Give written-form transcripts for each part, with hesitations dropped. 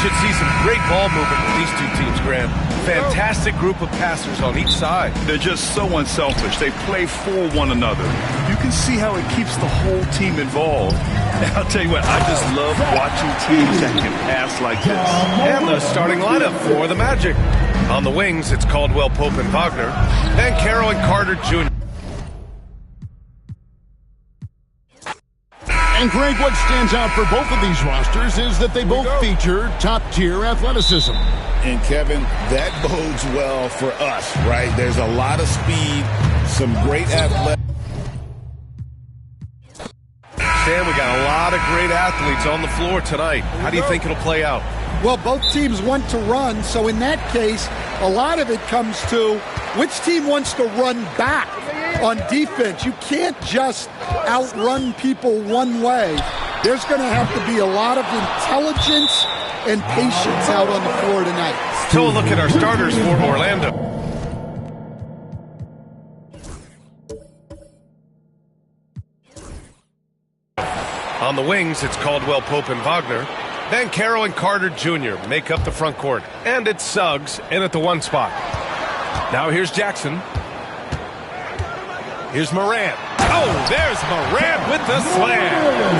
should see some great ball movement with these two teams, Grant. Fantastic group of passers on each side. They're just so unselfish. They play for one another. You can see how it keeps the whole team involved. And I'll tell you what, I just love watching teams that can pass like this. And the starting lineup for the Magic. On the wings, it's Caldwell Pope and Wagner. Then Carroll and Carter Jr. And Greg, what stands out for both of these rosters is that they both feature top-tier athleticism. And Kevin, that bodes well for us, right? There's a lot of speed, some great athletics. Stan, we got a lot of great athletes on the floor tonight. How do you think it'll play out? Well, both teams want to run, so in that case, a lot of it comes to which team wants to run back on defense. You can't just outrun people one way. There's going to have to be a lot of intelligence and patience out on the floor tonight. So a look at our starters for Orlando. On the wings, it's Caldwell Pope and Wagner. Then Carroll and Carter Jr. make up the front court. And it's Suggs in at the 1 spot. Now here's Jackson. Here's Morant. Oh, there's Morant with the slam.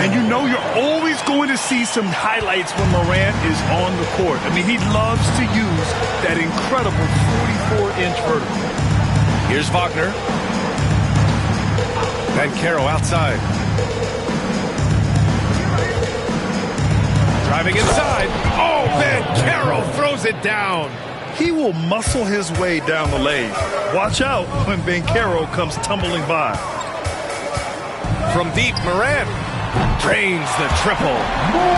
And you know you're always going to see some highlights when Morant is on the court. I mean, he loves to use that incredible 44-inch vertical. Here's Wagner. Then Carroll outside. Driving inside. Oh, Van Carroll throws it down. He will muscle his way down the lane. Watch out when Banchero comes tumbling by. From deep, Morant drains the triple.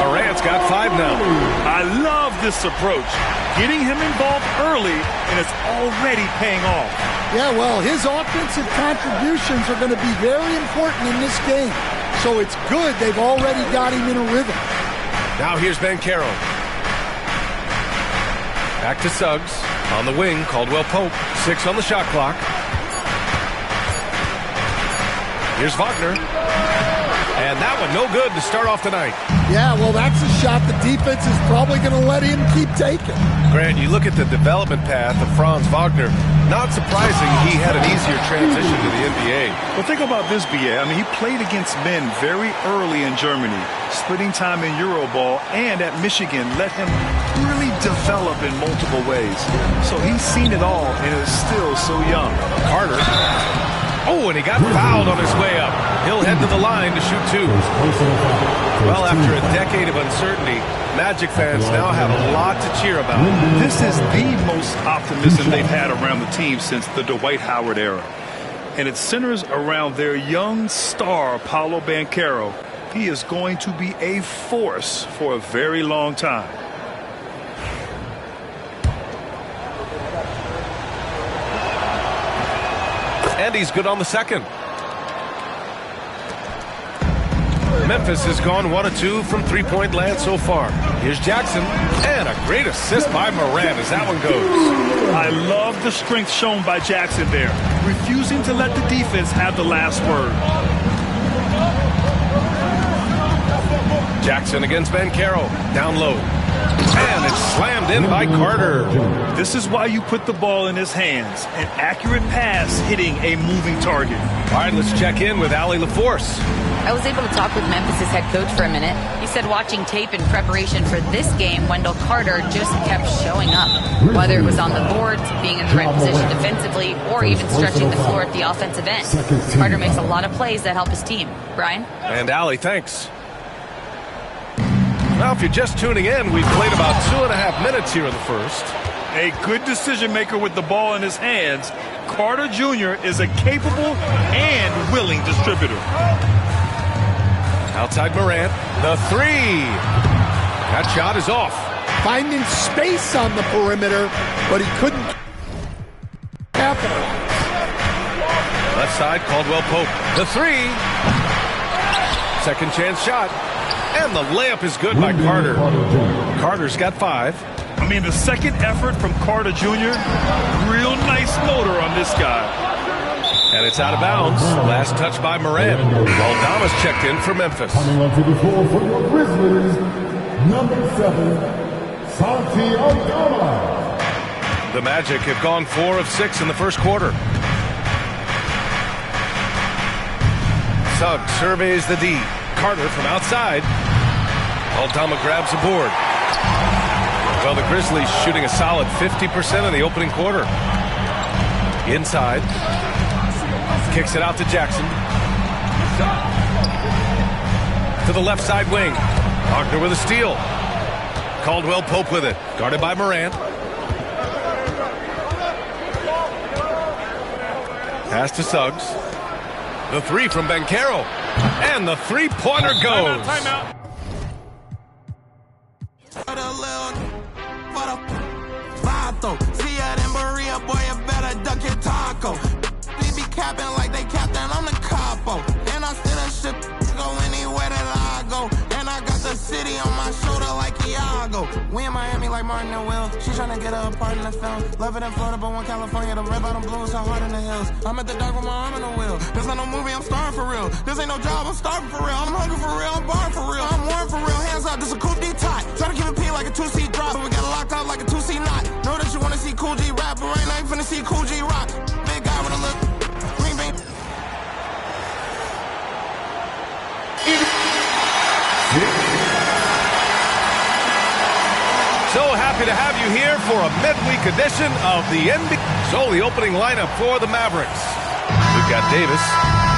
Morant's got 5 now. I love this approach. Getting him involved early, and it's already paying off. Yeah, well, his offensive contributions are going to be very important in this game. So it's good they've already got him in a rhythm. Now here's Banchero. Back to Suggs. On the wing, Caldwell Pope. 6 on the shot clock. Here's Wagner. And that one no good to start off the night. Yeah, well, that's a shot the defense is probably going to let him keep taking. Grant, you look at the development path of Franz Wagner. Not surprising he had an easier transition to the NBA. Well, think about this, B.A. I mean, he played against men very early in Germany, splitting time in Euroball, and at Michigan let him really develop in multiple ways. So he's seen it all and is still so young. Carter. Oh, and he got fouled on his way up. He'll head to the line to shoot 2. Well, after a decade of uncertainty, Magic fans now have a lot to cheer about. This is the most optimism they've had around the team since the Dwight Howard era. And it centers around their young star, Paolo Banchero. He is going to be a force for a very long time. And he's good on the second. Memphis has gone 1 of 2 from three-point land so far. Here's Jackson. And a great assist by Morant as that one goes. I love the strength shown by Jackson there, refusing to let the defense have the last word. Jackson against Banchero. Down low. And it's slammed in by Carter. This is why you put the ball in his hands. An accurate pass hitting a moving target. All right, let's check in with Allie LaForce. I was able to talk with Memphis' head coach for a minute. He said watching tape in preparation for this game, Wendell Carter just kept showing up. Whether it was on the boards, being in the right position defensively, or even stretching the floor at the offensive end. Carter makes a lot of plays that help his team. Brian? And Allie, thanks. Now, if you're just tuning in, we've played about 2.5 minutes here in the first. A good decision maker with the ball in his hands. Carter Jr. is a capable and willing distributor. Outside Morant, the 3. That shot is off. Finding space on the perimeter, but he couldn't capitalize. Left side, Caldwell Pope. The 3. Second chance shot. And the layup is good by Carter. Carter's got 5. I mean, the second effort from Carter Jr., real nice motor on this guy. And it's out of bounds. Last touch by Morant. Aldama's checked in for Memphis. Coming onto the floor for your Grizzlies, number 7, The Magic have gone 4 of 6 in the first quarter. Suggs surveys the D. Carter from outside. Aldama grabs the board. Well, the Grizzlies shooting a solid 50% in the opening quarter. Inside. Kicks it out to Jackson. To the left side wing. Wagner with a steal. Caldwell Pope with it. Guarded by Morant. Pass to Suggs. The three from Banchero. And the three-pointer goes. Timeout. See ya in Berea, boy, you better duck your taco. They be capping like they captain, I'm the capo. And I still a ship, go anywhere that I go. And I got the city on my shoulder like Iago. We in Miami like Martin and Will. She tryna get her a part in the film. Love it in Florida, but one California. The red bottom blues are hard in the hills. I'm at the dock with my arm in the wheel. This not no movie, I'm starring for real. This ain't no job, I'm starving for real. I'm hungry for real, I'm barring for real. I'm warm for real, hands up, this a coupe D-tot. Try to keep it P like a 2C drop, but we got it locked up like a 2C knot. Know that you wanna see Cool G rap, but right now you finna see Cool G rock. Big guy with a look, green bean. So happy to have you here for a midweek edition of the NBA. So the opening lineup for the Mavericks. We've got Davis.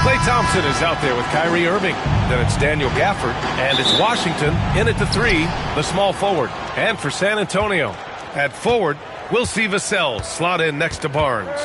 Klay Thompson is out there with Kyrie Irving. Then it's Daniel Gafford. And it's Washington in at the 3, the small forward. And for San Antonio, at forward, we'll see Vassell slot in next to Barnes.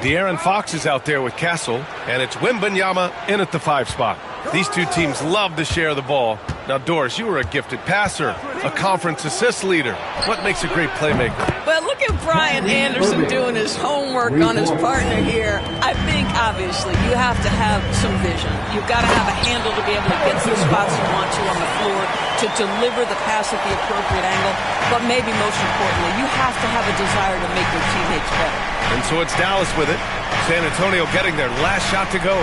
De'Aaron Fox is out there with Castle. And it's Wembanyama in at the 5 spot. These two teams love to share the ball. Now, Doris, you were a gifted passer, a conference assist leader. What makes a great playmaker? Well, look at Brian Anderson doing his homework on his partner here. I think, obviously, you have to have some vision. You've got to have a handle to be able to get to the spots you want to on the floor, to deliver the pass at the appropriate angle. But maybe most importantly, you have to have a desire to make your teammates better. And so it's Dallas with it. San Antonio getting their last shot to go.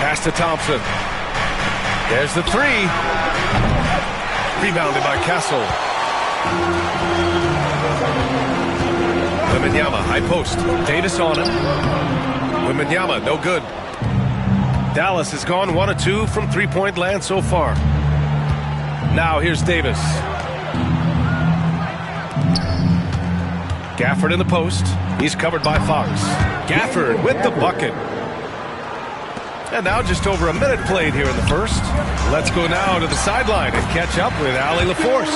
Pass to Thompson. There's the 3. Rebounded by Castle. Wembanyama, high post. Davis on him. Wembanyama, no good. Dallas has gone 1 of 2 from three-point land so far. Now here's Davis. Gafford in the post. He's covered by Fox. Gafford with the bucket. And now just over a minute played here in the first. Let's go now to the sideline and catch up with Allie LaForce.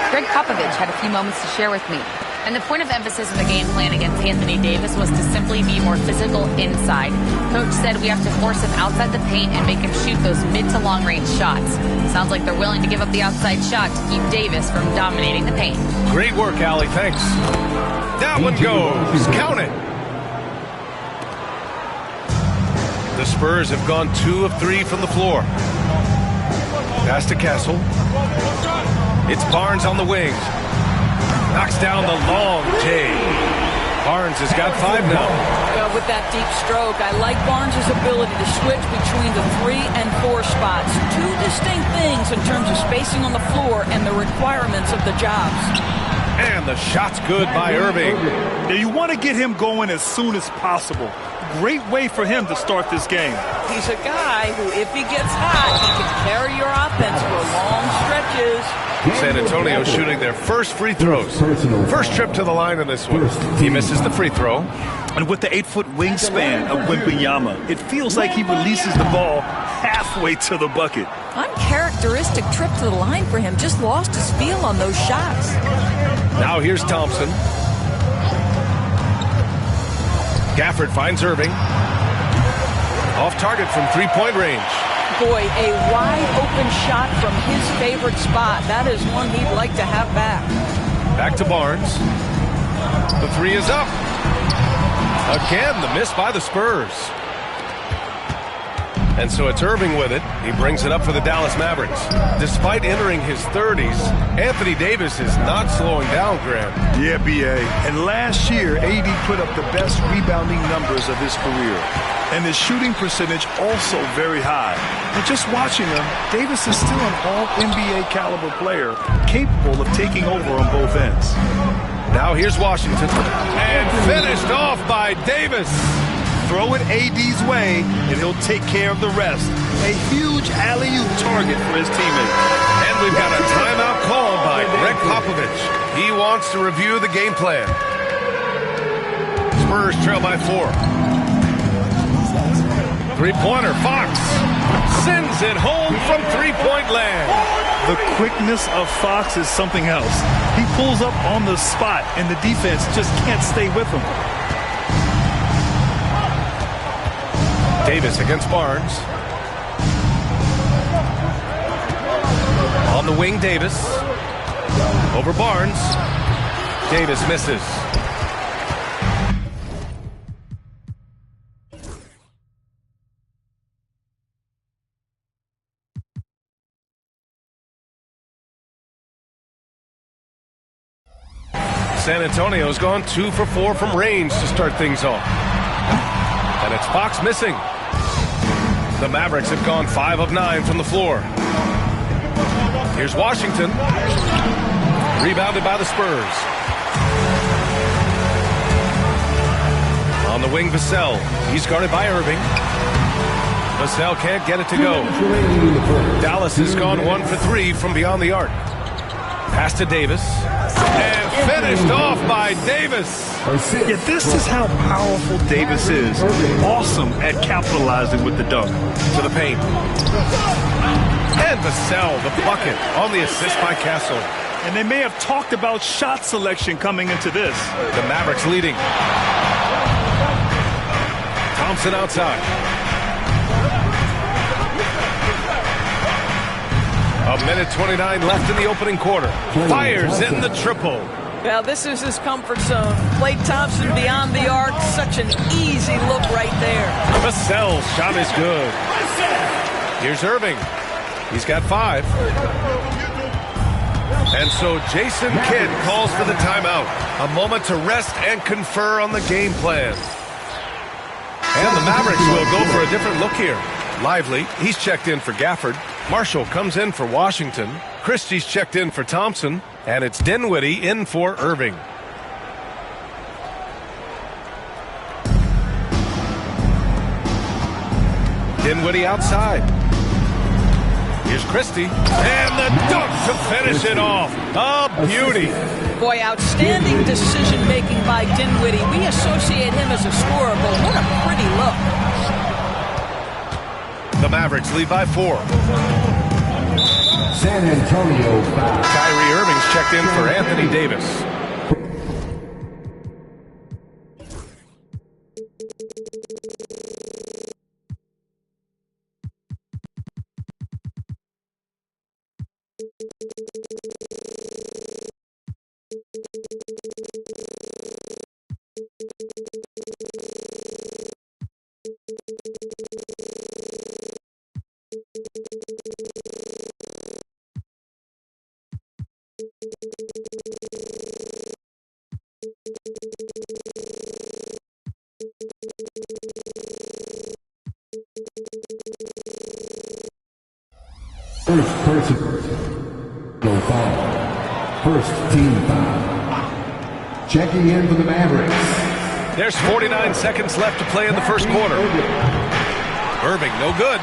Greg Popovich had a few moments to share with me. And the point of emphasis in the game plan against Anthony Davis was to simply be more physical inside. Coach said we have to force him outside the paint and make him shoot those mid to long range shots. Sounds like they're willing to give up the outside shot to keep Davis from dominating the paint. Great work, Allie. Thanks. That one goes. Count it. The Spurs have gone 2 of 3 from the floor. Pass to Castle. It's Barnes on the wing. Knocks down the long J. Barnes has got 5 now. Well, with that deep stroke, I like Barnes' ability to switch between the 3 and 4 spots. 2 distinct things in terms of spacing on the floor and the requirements of the jobs. And the shot's good by Irving. Yeah, you want to get him going as soon as possible. Great way for him to start this game. He's a guy who, if he gets hot, he can carry your offense for long stretches. San Antonio shooting their first free throws. First trip to the line in this one. He misses the free throw. And with the 8-foot wingspan of Wembanyama, it feels like he releases the ball halfway to the bucket. Uncharacteristic trip to the line for him. Just lost his feel on those shots. Now here's Thompson. Gafford finds Irving. Off target from three-point range. Boy, a wide-open shot from his favorite spot. That is one he'd like to have back. Back to Barnes. The 3 is up. Again, the miss by the Spurs. And so it's Irving with it. He brings it up for the Dallas Mavericks. Despite entering his 30s, Anthony Davis is not slowing down, Graham. Yeah, B.A. And last year, AD put up the best rebounding numbers of his career. And his shooting percentage also very high. But just watching him, Davis is still an all-NBA caliber player, capable of taking over on both ends. Now here's Washington. And finished off by Davis. Throw it AD's way, and he'll take care of the rest. A huge alley-oop target for his teammates. And we've got a timeout called by Greg Popovich. He wants to review the game plan. Spurs trail by 4. Three-pointer, Fox sends it home from three-point land. The quickness of Fox is something else. He pulls up on the spot, and the defense just can't stay with him. Davis against Barnes. On the wing, Davis. Over Barnes. Davis misses. San Antonio's gone 2 for 4 from range to start things off. And it's Fox missing. The Mavericks have gone 5 of 9 from the floor. Here's Washington. Rebounded by the Spurs. On the wing, Vassell. He's guarded by Irving. Vassell can't get it to go. Dallas has gone 1 for 3 from beyond the arc. Pass to Davis. And finished off by Davis. Yeah, this is how powerful Davis is. Awesome at capitalizing with the dunk. To the paint. And Vassell, the bucket, on the assist by Castle. And they may have talked about shot selection coming into this. The Mavericks leading. Thompson outside. A minute 29 left in the opening quarter. Fires in the triple. Well, this is his comfort zone. Klay Thompson beyond the arc. Such an easy look right there. Vassell's shot is good. Here's Irving. He's got 5. And so Jason Kidd calls for the timeout. A moment to rest and confer on the game plan. And the Mavericks will go for a different look here. Lively, he's checked in for Gafford. Marshall comes in for Washington. Christie's checked in for Thompson. And it's Dinwiddie in for Irving. Dinwiddie outside. Here's Christie. And the dunk to finish it off. A beauty. Boy, outstanding decision-making by Dinwiddie. We associate him as a scorer, but what a pretty look. The Mavericks lead by 4. San Antonio foul. Kyrie Irving's checked in for Anthony Davis. First person. No foul. First team foul. Checking in for the Mavericks. There's 49 seconds left to play in the first quarter. Irving, no good.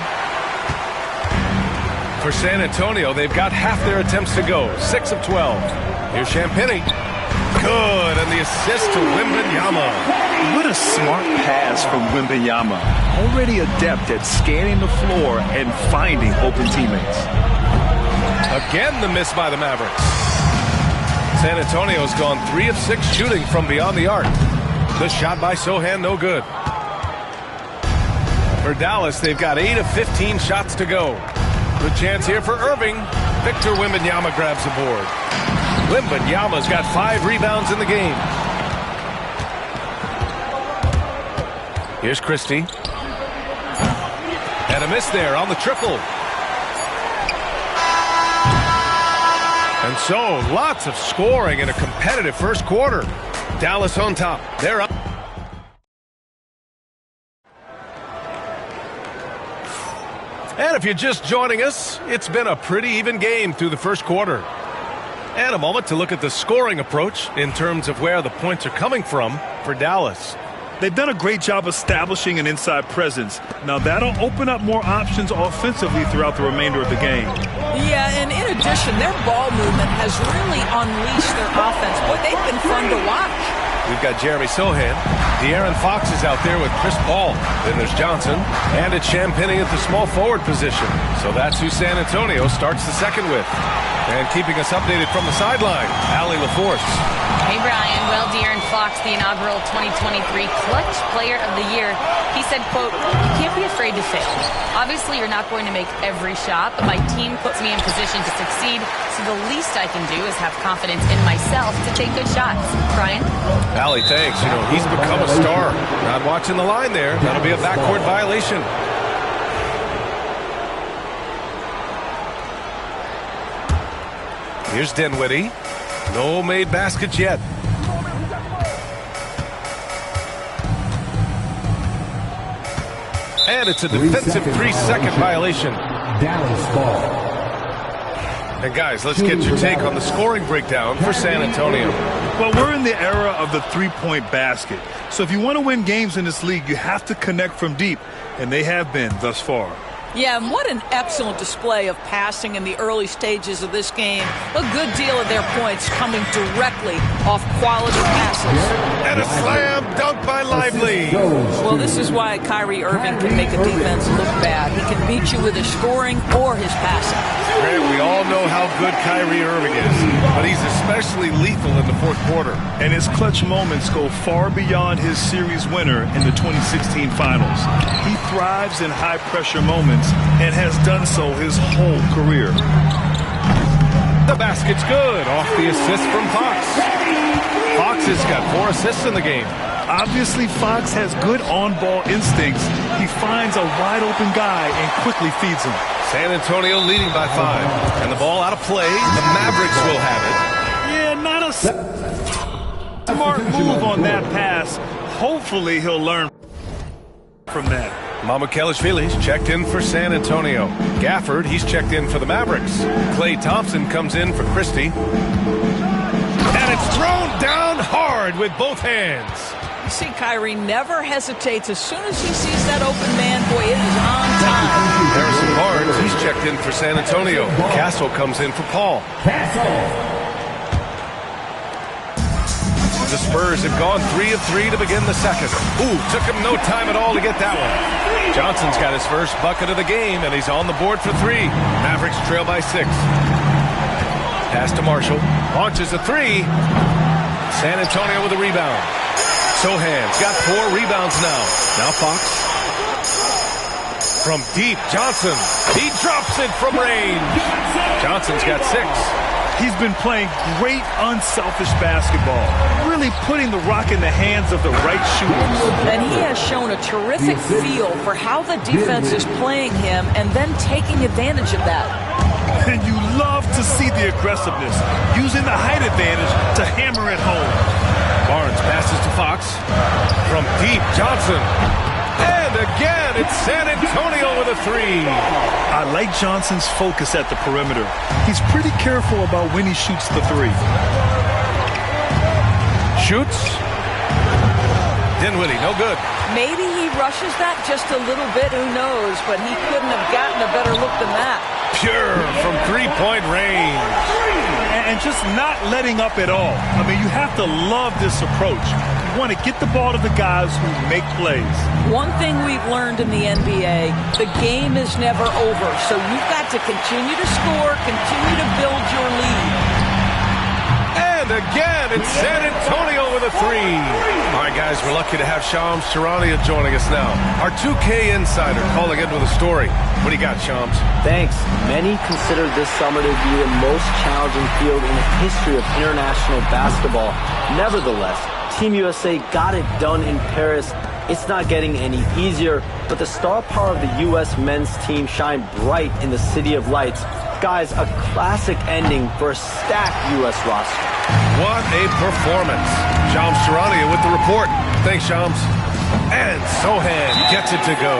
For San Antonio, they've got half their attempts to go. 6 of 12. Here's Champagnie. Good, and the assist to Wembanyama. What a smart pass from Wembanyama. Already adept at scanning the floor and finding open teammates. Again, the miss by the Mavericks. San Antonio's gone 3 of 6 shooting from beyond the arc. The shot by Sohan, no good. For Dallas, they've got 8 of 15 shots to go. Good chance here for Irving. Victor Wembanyama grabs the board. Wembanyama's got 5 rebounds in the game. Here's Christie. And And a miss there on the triple. And so, lots of scoring in a competitive first quarter. Dallas on top. They're up. And if you're just joining us, it's been a pretty even game through the first quarter. And a moment to look at the scoring approach in terms of where the points are coming from for Dallas. They've done a great job establishing an inside presence. Now that'll open up more options offensively throughout the remainder of the game. Yeah, and in addition, their ball movement has really unleashed their offense. Boy, they've been fun to watch. We've got Jeremy Sohan. De'Aaron Fox is out there with Chris Paul. Then there's Johnson. And it's Champagnie at the small forward position. So that's who San Antonio starts the second with. And keeping us updated from the sideline, Allie LaForce. Hey, Brian. Well, De'Aaron Fox, the inaugural 2023 Clutch Player of the Year, he said, quote, "You can't be afraid to fail. Obviously, you're not going to make every shot, but my team puts me in position to succeed, so the least I can do is have confidence in myself to take good shots." Brian? Allie, thanks. You know, he's become a star. Not watching the line there. That'll be a backcourt violation. Here's Dinwiddie. No made baskets yet. And it's a defensive 3-second violation. Dallas ball. And guys, let's get your take on the scoring breakdown for San Antonio. Well, we're in the era of the three-point basket. So if you want to win games in this league, you have to connect from deep. And they have been thus far. Yeah, and what an excellent display of passing in the early stages of this game. A good deal of their points coming directly off quality passes. And a slam dunk by Lively. Well, this is why Kyrie Irving can make a defense look bad. He can beat you with his scoring or his passing. Grant, we all know how good Kyrie Irving is, but he's especially lethal in the fourth quarter. And his clutch moments go far beyond his series winner in the 2016 finals. He thrives in high-pressure moments and has done so his whole career. The basket's good off the assist from Fox. Fox has got 4 assists in the game. Obviously, Fox has good on-ball instincts. He finds a wide-open guy and quickly feeds him. San Antonio leading by 5. And the ball out of play. The Mavericks will have it. Yeah, not a smart move on that pass. Hopefully, he'll learn from that. Mamukelashvili's checked in for San Antonio. Gafford, he's checked in for the Mavericks. Klay Thompson comes in for Christie. And it's thrown down hard with both hands. You see, Kyrie never hesitates. As soon as he sees that open man, boy, it is on time. Harrison Barnes, he's checked in for San Antonio. Castle comes in for Paul. The Spurs have gone 3 of 3 to begin the second. Ooh, took him no time at all to get that one. Johnson's got his first bucket of the game, and he's on the board for 3. Mavericks trail by 6. Pass to Marshall. Launches a 3. San Antonio with a rebound. Sohan's got 4 rebounds now. Now Fox. From deep, Johnson. He drops it from range. Johnson's got 6. He's been playing great, unselfish basketball, really putting the rock in the hands of the right shooters. And he has shown a terrific feel for how the defense is playing him and then taking advantage of that. And you love to see the aggressiveness, using the height advantage to hammer it home. Barnes passes to Fox. From deep, Johnson. And again, it's San Antonio with a 3. I like Johnson's focus at the perimeter. He's pretty careful about when he shoots the 3. Shoots. Dinwiddie, no good. Maybe he rushes that just a little bit, who knows, but he couldn't have gotten a better look than that. Pure from 3-point range. And just not letting up at all. I mean, you have to love this approach. You want to get the ball to the guys who make plays. One thing we've learned in the NBA, the game is never over. So you've got to continue to score, continue to build your lead. And again, it's San Antonio with a 3. All right, guys, we're lucky to have Shams Charania joining us now. Our 2K insider calling in with a story. What do you got, Shams? Thanks. Many consider this summer to be the most challenging field in the history of international basketball. Nevertheless, Team USA got it done in Paris It's not getting any easier, but the star power of the U.S. men's team shine bright in the City of Lights. Guys, a classic ending for a stacked U.S. roster. What a performance. Shams Charania with the report. Thanks, Shams. And Sohan gets it to go.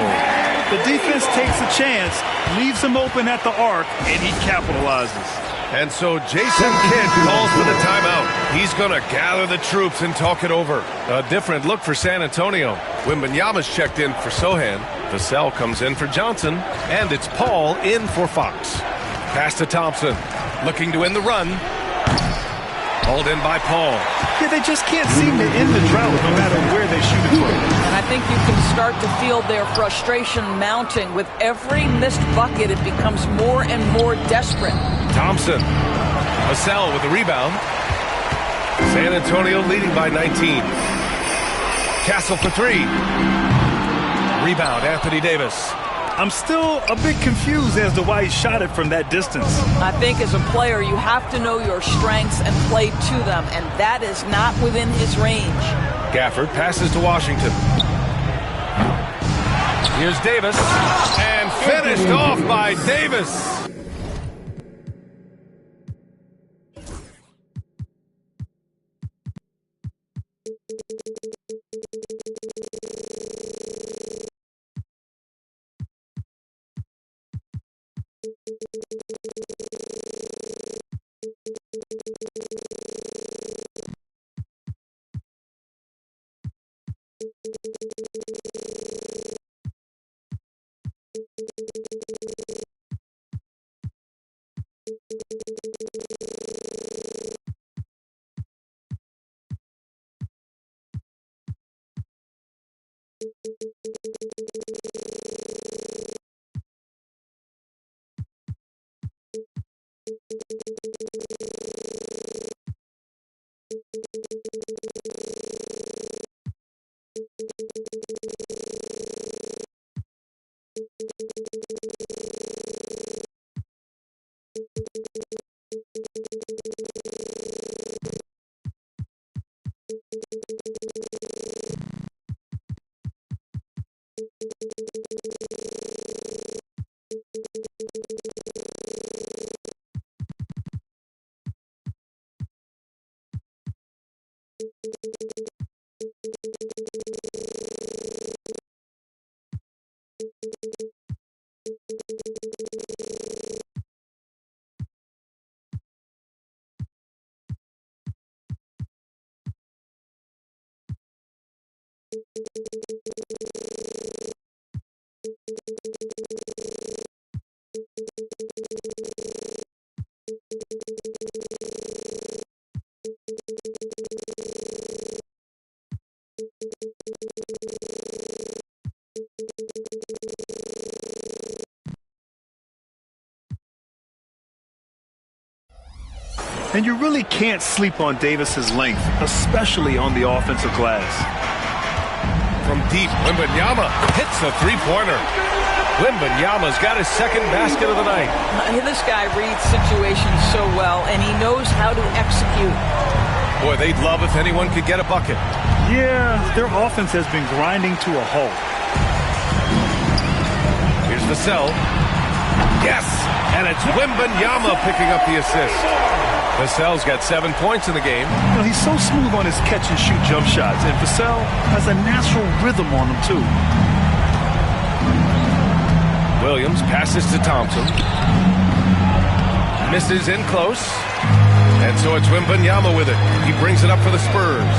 The defense takes a chance, leaves him open at the arc, and he capitalizes. And so Jason Kidd calls for the timeout. He's going to gather the troops and talk it over. A different look for San Antonio. Wembanyama's checked in for Sohan. Vassell comes in for Johnson. And it's Paul in for Fox. Pass to Thompson. Looking to end the run. Hauled in by Paul. Yeah, they just can't seem to end the drought no matter where they shoot it from. And I think you can start to feel their frustration mounting. With every missed bucket, it becomes more and more desperate. Thompson. Vassell with the rebound. San Antonio leading by 19. Castle for three. Rebound, Anthony Davis. I'm still a bit confused as to why he shot it from that distance. I think as a player, you have to know your strengths and play to them, and that is not within his range. Gafford passes to Washington. Here's Davis, and finished off by Davis. And you really can't sleep on Davis's length, especially on the offensive glass. From deep, Wembanyama hits a three-pointer. Wembanyama's got his second basket of the night. This guy reads situations so well, and he knows how to execute. Boy, they'd love if anyone could get a bucket. Yeah, their offense has been grinding to a halt. Here's Vassell. Yes! And it's Wembanyama picking up the assist. Vassell's got 7 points in the game. You know, he's so smooth on his catch-and-shoot jump shots, and Vassell has a natural rhythm on him, too. Williams passes to Thompson. Misses in close. And so it's Wembanyama with it. He brings it up for the Spurs.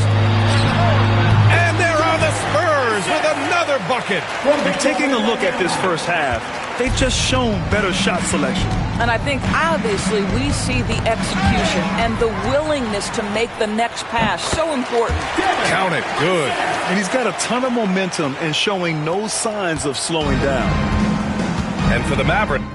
And there are the Spurs with another bucket. And taking a look at this first half, they've just shown better shot selection. And I think, obviously, we see the execution and the willingness to make the next pass so important. Count it. Good. And he's got a ton of momentum and showing no signs of slowing down. And for the Mavericks.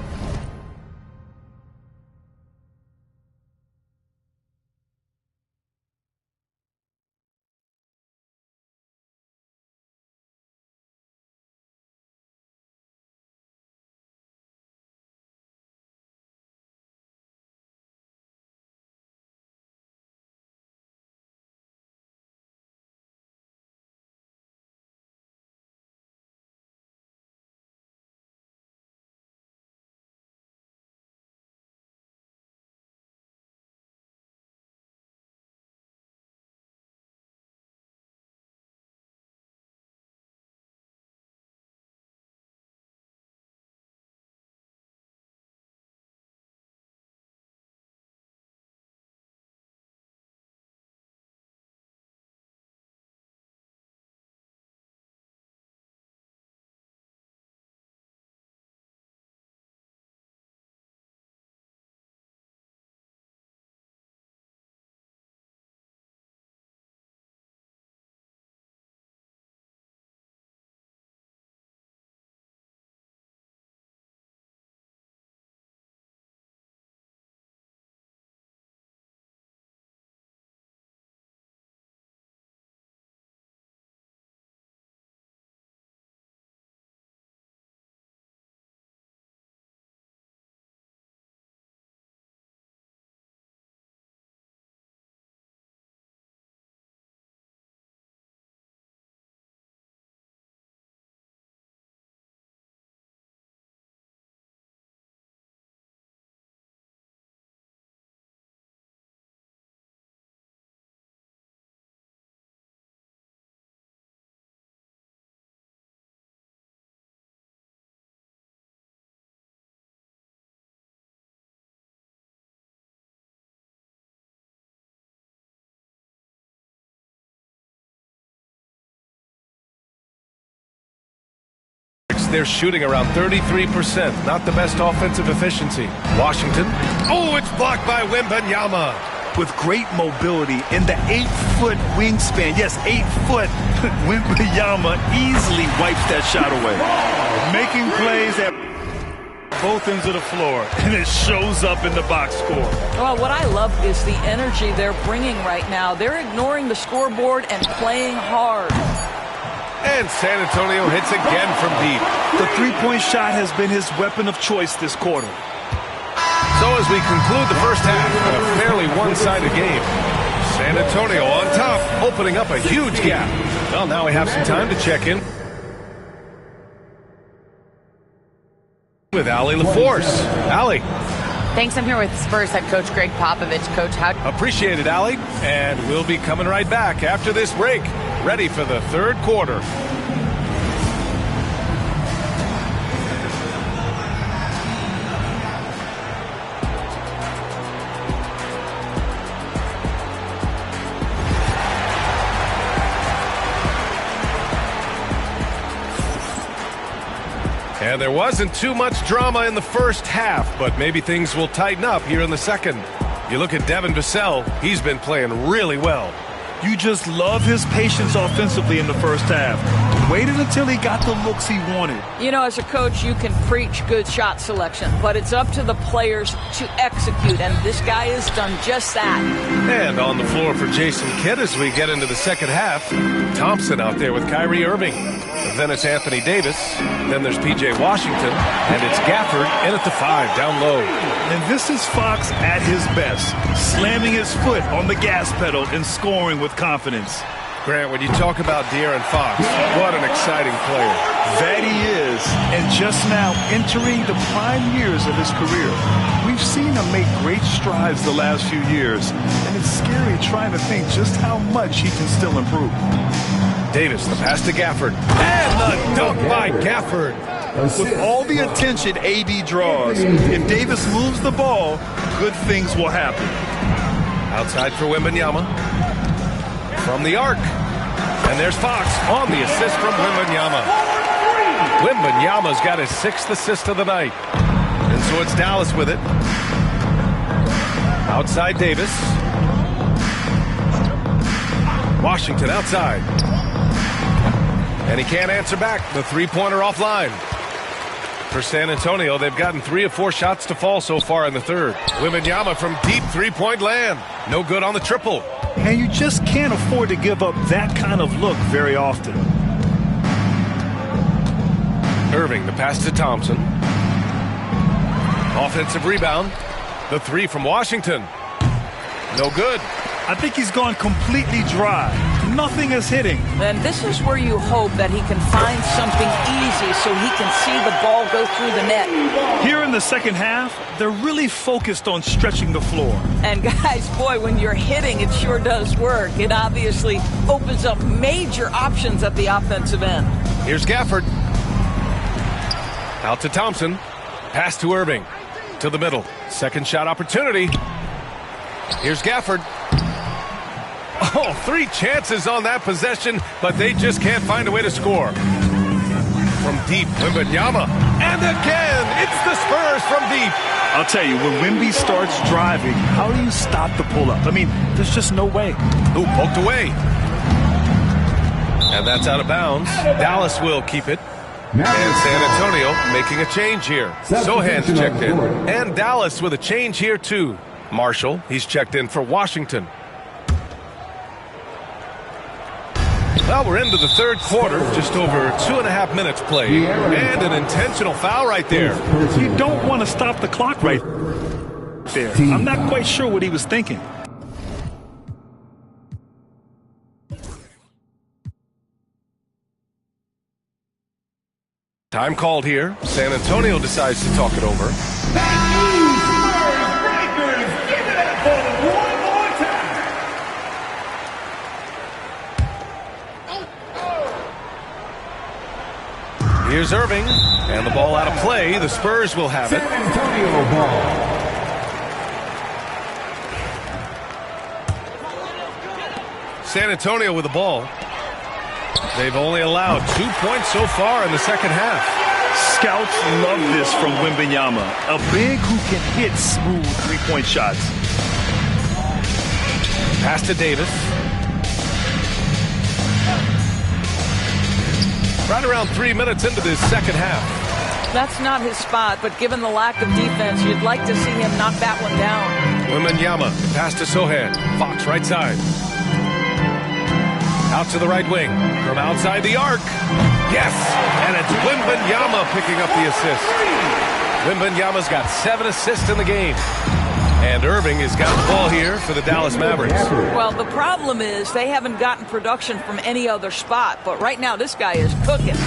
they're shooting around 33%. Not the best offensive efficiency. Washington. Oh, it's blocked by Wembanyama. With great mobility in the 8-foot wingspan. Yes, 8 foot. Wembanyama easily wipes that shot away. Making plays at both ends of the floor, and it shows up in the box score. Well, what I love is the energy they're bringing right now. They're ignoring the scoreboard and playing hard. And San Antonio hits again from deep. The three-point shot has been his weapon of choice this quarter. So as we conclude the first half, a fairly one-sided game. San Antonio on top, opening up a huge gap. Well, now we have some time to check in with Allie LaForce. Allie. Thanks. I'm here with Spurs head coach Greg Popovich. Coach, how... Appreciate it, Allie. And we'll be coming right back after this break, ready for the third quarter. And there wasn't too much drama in the first half, but maybe things will tighten up here in the second. You look at Devin Vassell, he's been playing really well. You just love his patience offensively in the first half. Waited until he got the looks he wanted. You know, as a coach, you can preach good shot selection, but it's up to the players to execute, and this guy has done just that. And on the floor for Jason Kidd as we get into the second half, Thompson out there with Kyrie Irving. Then it's Anthony Davis. Then there's P.J. Washington. And it's Gafford in at the 5, down low. And this is Fox at his best, slamming his foot on the gas pedal and scoring with confidence. Grant, when you talk about De'Aaron Fox, what an exciting player. That he is, and just now entering the prime years of his career. We've seen him make great strides the last few years, and it's scary trying to think just how much he can still improve. Davis, the pass to Gafford. And the dunk by Gafford. With all the attention AD draws, if Davis moves the ball, good things will happen. Outside for Wembanyama. From the arc. And there's Fox on the assist from Wembanyama. Wembanyama's got his 6th assist of the night. And so it's Dallas with it. Outside Davis. Washington outside. And he can't answer back. The three-pointer offline. For San Antonio, they've gotten 3 of 4 shots to fall so far in the third. Wembanyama from deep three-point land. No good on the triple. And you just can't afford to give up that kind of look very often. Irving, the pass to Thompson. Offensive rebound. The 3 from Washington. No good. I think he's gone completely dry. Nothing is hitting. And this is where you hope that he can find something easy so he can see the ball go through the net. Here in the second half, they're really focused on stretching the floor. And guys, boy, when you're hitting, it sure does work. It obviously opens up major options at the offensive end. Here's Gafford. Out to Thompson. Pass to Irving. To the middle. Second shot opportunity. Here's Gafford. Oh, 3 chances on that possession, but they just can't find a way to score. From deep, Wembanyama. And again, it's the Spurs from deep. I'll tell you, when Wemby starts driving, how do you stop the pull-up? I mean, there's just no way. Ooh, poked away. And that's out of bounds. Dallas will keep it. And San Antonio making a change here. Sohan's checked in. And Dallas with a change here, too. Marshall, he's checked in for Washington. Well, we're into the third quarter, just over 2.5 minutes played, and an intentional foul right there. You don't want to stop the clock right there. I'm not quite sure what he was thinking. Time called here. San Antonio decides to talk it over. Here's Irving, and the ball out of play. The Spurs will have it. San Antonio ball. San Antonio with the ball. They've only allowed 2 points so far in the second half. Scouts love this from Wembanyama, a big who can hit smooth three-point shots. Pass to Davis. Right around 3 minutes into this second half. That's not his spot, but given the lack of defense, you'd like to see him knock that one down. Wembanyama, pass to Sohan. Fox, right side. Out to the right wing. From outside the arc. Yes! And it's Wembanyama picking up the assist. Wembanyama's got 7 assists in the game. And Irving has got the ball here for the Dallas Mavericks. Well, the problem is they haven't gotten production from any other spot, but right now this guy is cooking.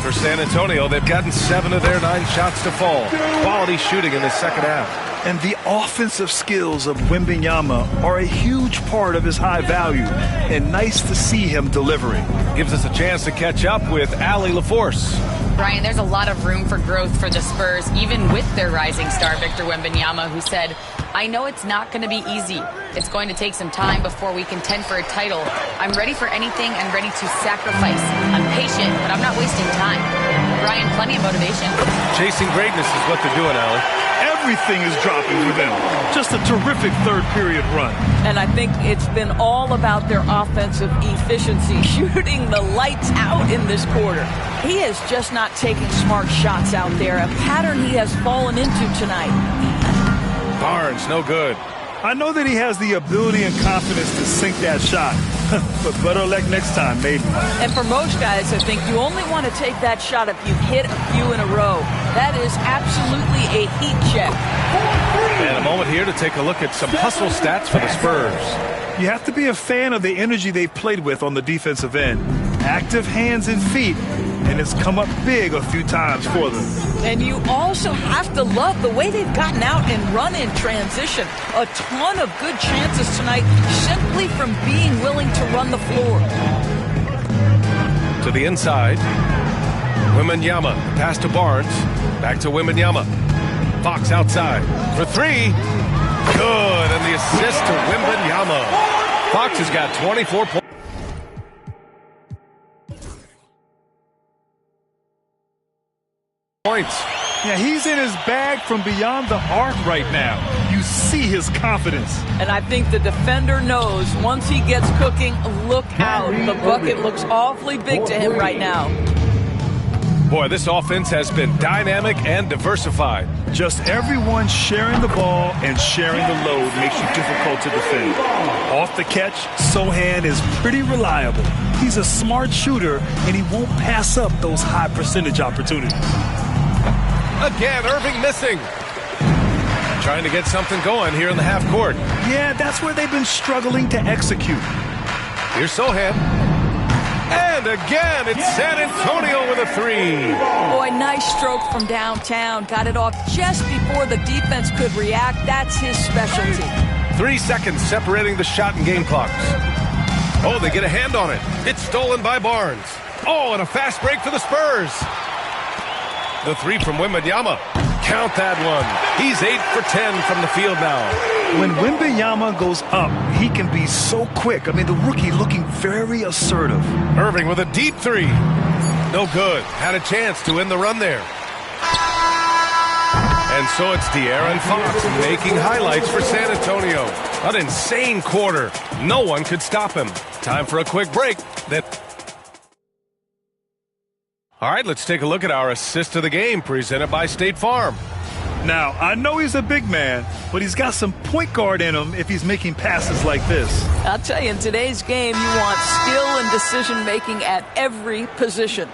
For San Antonio, they've gotten 7 of their 9 shots to fall. Quality shooting in the second half. And the offensive skills of Wembanyama are a huge part of his high value, and nice to see him delivering. Gives us a chance to catch up with Allie LaForce. Brian, there's a lot of room for growth for the Spurs, even with their rising star, Victor Wembanyama, who said, "I know it's not going to be easy. It's going to take some time before we contend for a title. I'm ready for anything and ready to sacrifice. I'm patient, but I'm not wasting time." Brian, plenty of motivation. Chasing greatness is what they're doing, Allie. Everything is dropping for them. Just a terrific third-period run. And I think it's been all about their offensive efficiency, shooting the lights out in this quarter. He is just not taking smart shots out there, a pattern he has fallen into tonight. Barnes, no good. I know that he has the ability and confidence to sink that shot, but better luck next time, maybe. And for most guys, I think you only want to take that shot if you've hit a few in a row. That is absolutely a heat check. And a moment here to take a look at some hustle stats for the Spurs. You have to be a fan of the energy they've played with on the defensive end. Active hands and feet, and it's come up big a few times for them. And you also have to love the way they've gotten out and run in transition. A ton of good chances tonight simply from being willing to run the floor. To the inside. Wembanyama, pass to Barnes. Back to Wembanyama. Fox outside for 3. Good, and the assist to Wembanyama. Fox has got 24 points. Yeah, he's in his bag from beyond the arc right now. You see his confidence. And I think the defender knows once he gets cooking, look out. The bucket looks awfully big to him right now. Boy, this offense has been dynamic and diversified. Just everyone sharing the ball and sharing the load makes you difficult to defend. Off the catch, Sohan is pretty reliable. He's a smart shooter, and he won't pass up those high percentage opportunities. Again, Irving missing. Trying to get something going here in the half court. Yeah, that's where they've been struggling to execute. Here's Sohan. And again, it's San Antonio with a 3. Boy, nice stroke from downtown. Got it off just before the defense could react. That's his specialty. 3 seconds separating the shot and game clocks. Oh, they get a hand on it. It's stolen by Barnes. Oh, and a fast break for the Spurs. The 3 from Wembanyama. Count that one. He's 8 for 10 from the field now. When Wembanyama goes up, he can be so quick. I mean, the rookie looking very assertive. Irving with a deep 3. No good. Had a chance to end the run there. And so it's De'Aaron Fox making highlights for San Antonio. An insane quarter. No one could stop him. Time for a quick break. All right, let's take a look at our assist of the game presented by State Farm. Now, I know he's a big man, but he's got some point guard in him if he's making passes like this. I'll tell you, in today's game, you want skill and decision-making at every position.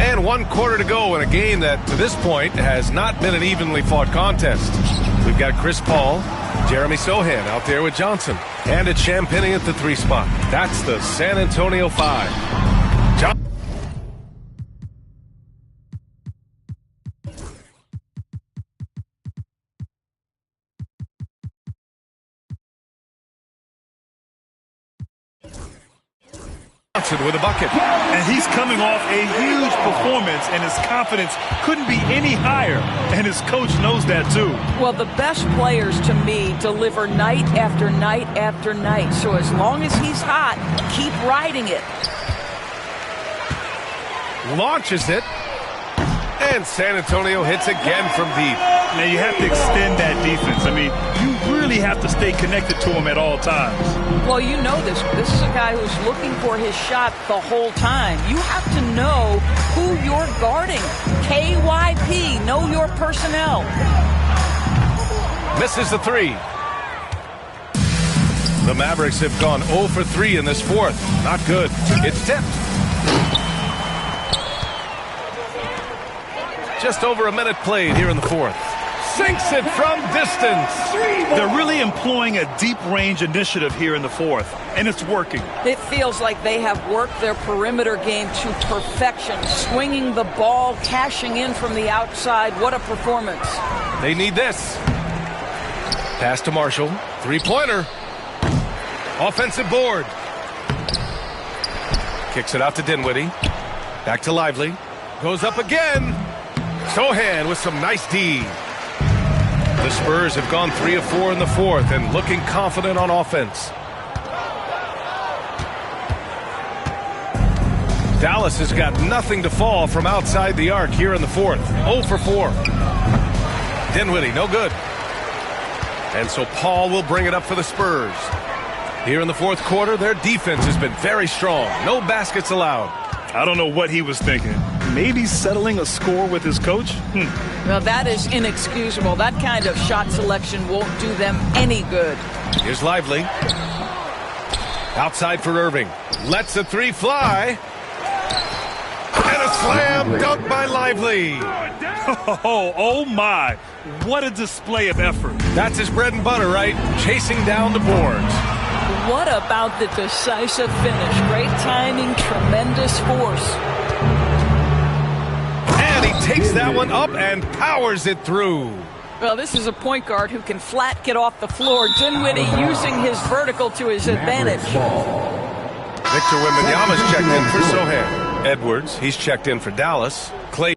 And 1 quarter to go in a game that, to this point, has not been an evenly fought contest. We've got Chris Paul, Jeremy Sohan out there with Johnson, and it's Champagnie at the 3 spot. That's the San Antonio 5. Johnson with a bucket. And he's coming off a huge performance, and his confidence couldn't be any higher. And his coach knows that, too. Well, the best players, to me, deliver night after night after night. So as long as he's hot, keep riding it. launches it, and San Antonio hits again from deep. Now you have to extend that defense. I mean, you really have to stay connected to him at all times. Well, you know this. This is a guy who's looking for his shot the whole time. You have to know who you're guarding. KYP, know your personnel. Misses the three. The Mavericks have gone 0 for 3 in this fourth. Not good. It's tipped. Just over a minute played here in the fourth. Sinks it from distance. They're really employing a deep range initiative here in the fourth, and it's working. It feels like they have worked their perimeter game to perfection, swinging the ball, cashing in from the outside. What a performance. They need this. Pass to Marshall. Three-pointer. Offensive board. Kicks it out to Dinwiddie. Back to Lively. Goes up again. Sohan with some nice D. The Spurs have gone 3 of 4 in the fourth and looking confident on offense. Dallas has got nothing to fall from outside the arc here in the fourth. 0 for 4. Dinwiddie, no good. And so Paul will bring it up for the Spurs. Here in the fourth quarter, their defense has been very strong. No baskets allowed. I don't know what he was thinking. Maybe settling a score with his coach? Well, that is inexcusable. That kind of shot selection won't do them any good. Here's Lively. Outside for Irving. Lets a three fly. And a slam dunk by Lively. Oh my. What a display of effort. That's his bread and butter, right? Chasing down the boards. What about the decisive finish? Great timing, tremendous force. And he takes that one up and powers it through. Well, this is a point guard who can flat get off the floor. Dinwiddie using his vertical to his advantage. Victor Wembanyama's checked in for Sohan. Edwards, he's checked in for Dallas. Clay.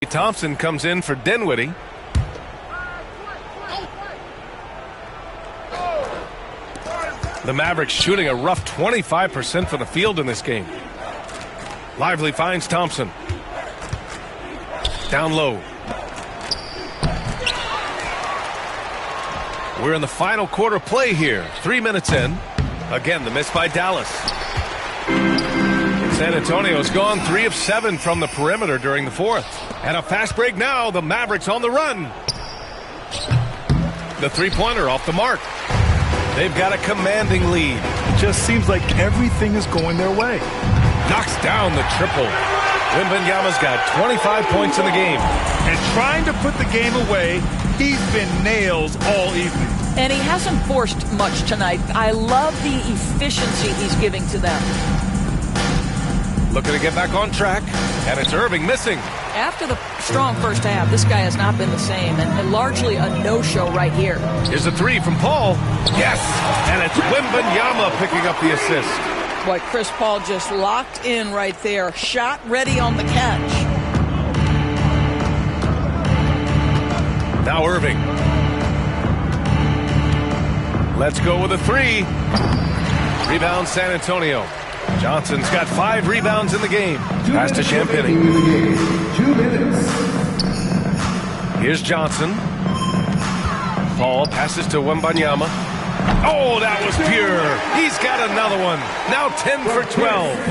Thompson comes in for Dinwiddie. The Mavericks shooting a rough 25% from the field in this game. Lively finds Thompson. Down low. We're in the final quarter play here. 3 minutes in. Again, the miss by Dallas. San Antonio's gone 3 of 7 from the perimeter during the fourth. And a fast break now. The Mavericks on the run. The three-pointer off the mark. They've got a commanding lead. It just seems like everything is going their way. Knocks down the triple. Wembanyama's got 25 points in the game. And trying to put the game away, he's been nails all evening. And he hasn't forced much tonight. I love the efficiency he's giving to them. Looking to get back on track, and it's Irving missing. After the strong first half, this guy has not been the same, and largely a no-show right here. Here's a three from Paul. Yes, and it's Wembanyama picking up the assist. Boy, Chris Paul just locked in right there. Shot ready on the catch. Now Irving. Let's go with a three. Rebound San Antonio. Johnson's got 5 rebounds in the game. Pass to Champagny. 2 minutes. Here's Johnson. Paul passes to Wembanyama. Oh, that was pure. He's got another one. Now 10 for 12.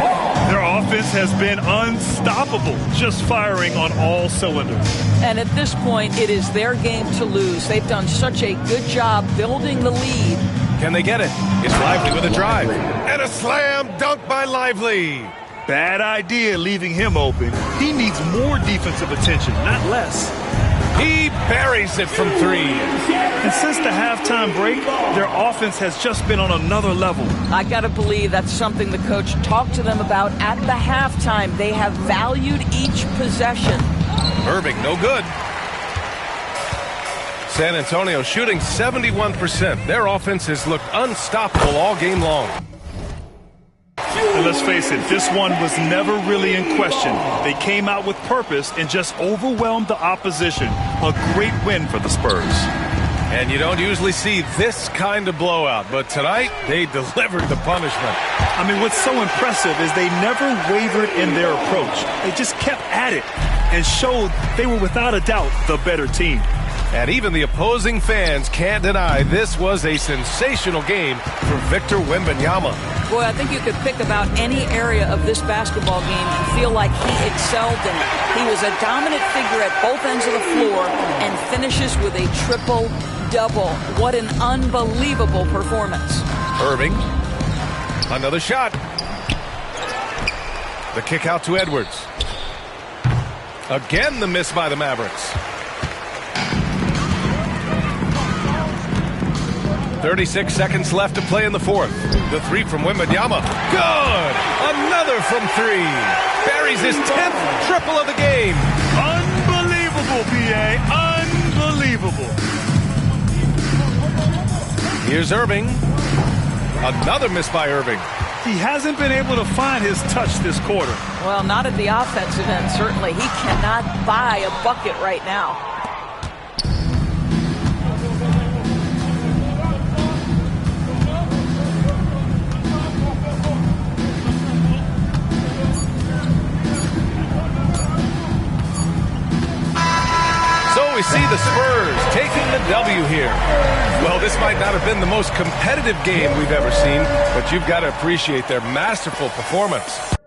Their offense has been unstoppable, just firing on all cylinders. And at this point, it is their game to lose. They've done such a good job building the lead. Can they get it? It's Lively with a drive. And a slam dunk by Lively. Bad idea leaving him open. He needs more defensive attention, not less. He buries it from 3. And since the halftime break, their offense has just been on another level. I got to believe that's something the coach talked to them about at the halftime. They have valued each possession. Irving, no good. San Antonio shooting 71%. Their offense has looked unstoppable all game long. And let's face it, this one was never really in question. They came out with purpose and just overwhelmed the opposition. A great win for the Spurs. And you don't usually see this kind of blowout, but tonight they delivered the punishment. I mean, what's so impressive is they never wavered in their approach. They just kept at it and showed they were without a doubt the better team. And even the opposing fans can't deny this was a sensational game for Victor Wembanyama. Boy, I think you could pick about any area of this basketball game and feel like he excelled in it. He was a dominant figure at both ends of the floor and finishes with a triple-double. What an unbelievable performance. Irving, another shot. The kick out to Edwards. Again, the miss by the Mavericks. 36 seconds left to play in the fourth. The three from Wembanyama. Good! Another from three. Buries his 10th triple of the game. Unbelievable, B.A. Unbelievable. Here's Irving. Another miss by Irving. He hasn't been able to find his touch this quarter. Well, not at the offensive end, certainly. He cannot buy a bucket right now. We see the Spurs taking the W here. Well, this might not have been the most competitive game we've ever seen, but you've got to appreciate their masterful performance.